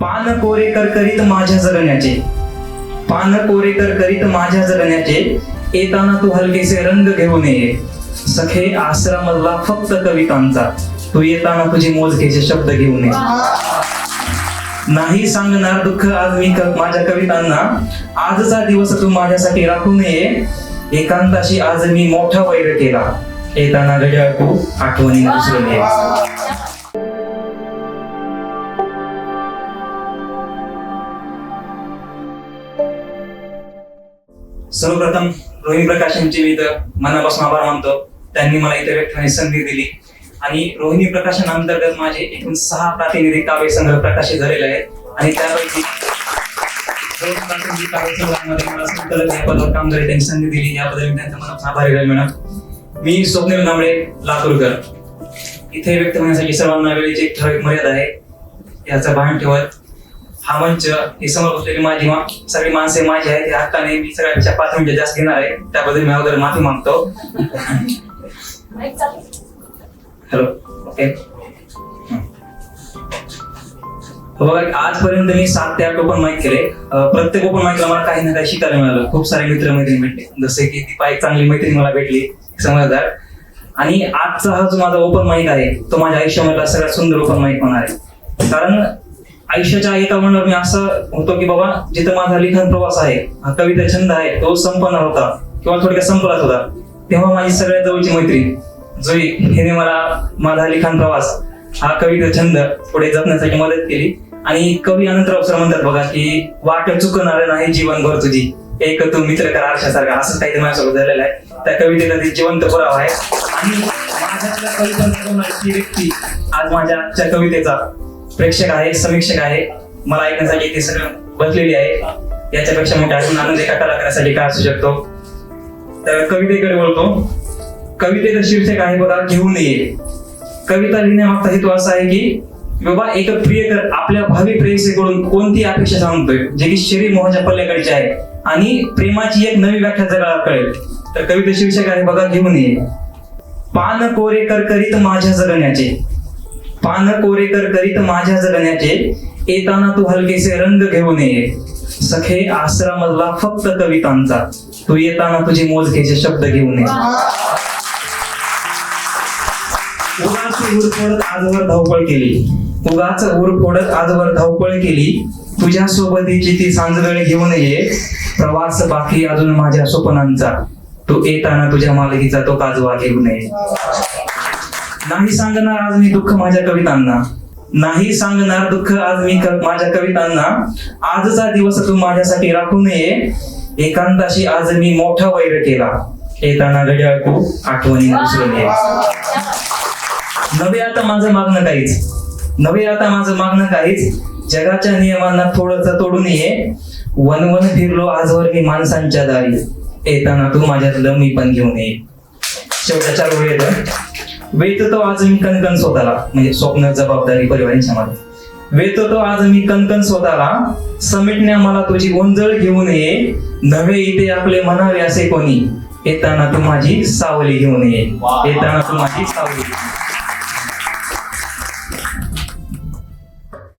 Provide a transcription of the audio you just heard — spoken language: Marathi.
पान कोरे करकरीत माझ्या जगण्याचे, पान कोरे करकरीत माझ्या जगण्याचे, येताना तू हलकेसे रंग घेऊन ये. सखे आसरा मधला फक्त कवितांचा, तू येताना तुझे मोजकेचे शब्द घेऊन ये. नाही सांगणार दुःख आज मी माझ्या कवितांना, आजचा दिवस तू माझ्यासाठी राखून ये. एकांताशी आज मी मोठा वैर केला, येताना घड्याळ तू आठवणी विसरून ये. सर्वप्रथम रोहिणी प्रकाश यांचे मी इथं मनापासून आभार मानतो. त्यांनी मला इथे व्यक्त होण्याची संधी दिली आणि रोहिणी प्रकाशनांतर्गत माझे एकूण 6 प्रातिनिधिक काव्य संग्रह प्रकाशित झालेले आहेत आणि त्यापैकी 2 प्रातिनिधिक काव्य संग्रहामध्ये मला संकलक या पदावर काम करायची त्यांनी संधी दिली, याबद्दल मी त्यांचा मनापासून आभारी आहे मॅडम. मी स्वप्नील कांबळे लातूरकर. इथे व्यक्त होण्यासाठी सर्वांना वेळेची एक ठराविक मर्यादा आहे, याचं भान ठेवत हा मंच ही समोर बसलेली माझी सगळी माणसे माझी आहेत, या हक्काने मी सगळ्यांच्या 5 मिनिटं जास्त घेणार आहे, त्याबद्दल मी अगोदर माफी मागतो. Hello, okay. बघा, आजपर्यंत मी 7 ते 8 ओपन माईक केले. प्रत्येक ओपन माईकला मला काही ना काही शिकायला मिळालं. खूप सारे मित्र मैत्रिणी भेटले, जसे की दीपा एक चांगली मैत्रीण मला भेटली, समजदार. आणि आजचा हा जो माझा ओपन माईक आहे तो माझ्या आयुष्यामधला सगळ्यात सुंदर ओपन माईक होणार आहे. कारण आयुष्याच्या एका म्हणून मी असं होतो की बाबा, जिथं माझा लिखाण प्रवास आहे, हा कविता छंद आहे, तो संपणार होता किंवा थोडक्यात संपलाच होता, तेव्हा माझी सगळ्यात जवळची मैत्रीण जुई हिने मला माझा लिखाण प्रवास हा कविता छंद पुढे जपण्यासाठी मदत केली. आणि कवी अनंतराव सर म्हणतात बघा की वाट चुकणार नाही जीवनभर तुझी, एक तू मित्र कर आरशासारखा, असं काहीतरी माझ्यासोबत झालेलं आहे. त्या कवितेचा जिवंत पुरावा आहे. आणि माझ्यातल्या कविता व्यक्ती आज माझ्या आजच्या कवितेचा प्रेक्षक आहे, समीक्षक आहे, मला ऐकण्यासाठी ते सगळं बसलेली आहे. याच्यापेक्षा मोठा अजून आनंद एका कलाकारासाठी काय असू शकतो. तर कवितेकडे बोलतो. कवितेचं शीर्षक आहे बघा, घेऊन ये. कविता लिहिण्यामागचा हेतू असा आहे की बाबा, एक प्रियकर आपल्या भावी प्रेयसीकडून कोणती अपेक्षा सांगतोय, जे की शरीर मोहाच्या पल्ल्याकडचे आहे आणि प्रेमाची एक नवी व्याख्या जगाला कळेल. तर कवितेचं शीर्षक आहे बघा, घेऊन ये. पान कोरे करकरीत माझ्या जगण्याचे, पान कोरे करकरीत माझ्या जगण्याचे, येताना तू हलकेसे रंग घेऊन ये. सखे आसरा मधला फक्त कवितांचा, तू येताना तुझे मोजकेचे शब्द घेऊन ये. उगाच ऊर फोडत आजवर धावपळ केली, उगाच ऊर फोडत आजवर धावपळ केली, तुझ्या सोबतीची ती सांजगळ घेऊन ये. प्रवास बाकी अजून माझ्या स्वप्नांचा, तू येताना तुझ्या मालकीचा तो काजवा घेऊन ये. नाही सांगणार आज मी दुःख माझ्या कवितांना, नाही सांगणार दुःख आज मी माझ्या कवितांना, आजचा दिवस तू माझ्यासाठी राखून ये. एकांताशी आज मी मोठा वैर केला, येताना घड्याळ तू आठवणी विसरून ये. नवे आता माझं मागणं काहीच, नवे आता माझं मागणं काहीच, जगाच्या नियमांना थोडंसं तोडून ये. वनवन फिरलो आजवर मी माणसांच्या दारी, येताना तू माझ्यातलं मी पण घेऊन ये. शेवटच्या 4 ओळी येतं. वेचतो आज मी कणकण स्वतःला, म्हणजे स्वप्न जबाबदारी परिवारांच्या मध्ये. वेचतो आज मी कणकण स्वतःला, समिटण्या मला तुझी गोंजळ घेऊन ये. नवे इथे आपले म्हणावे असे कोणी, येताना तू माझी सावली घेऊन ये. येताना तू माझी सावली.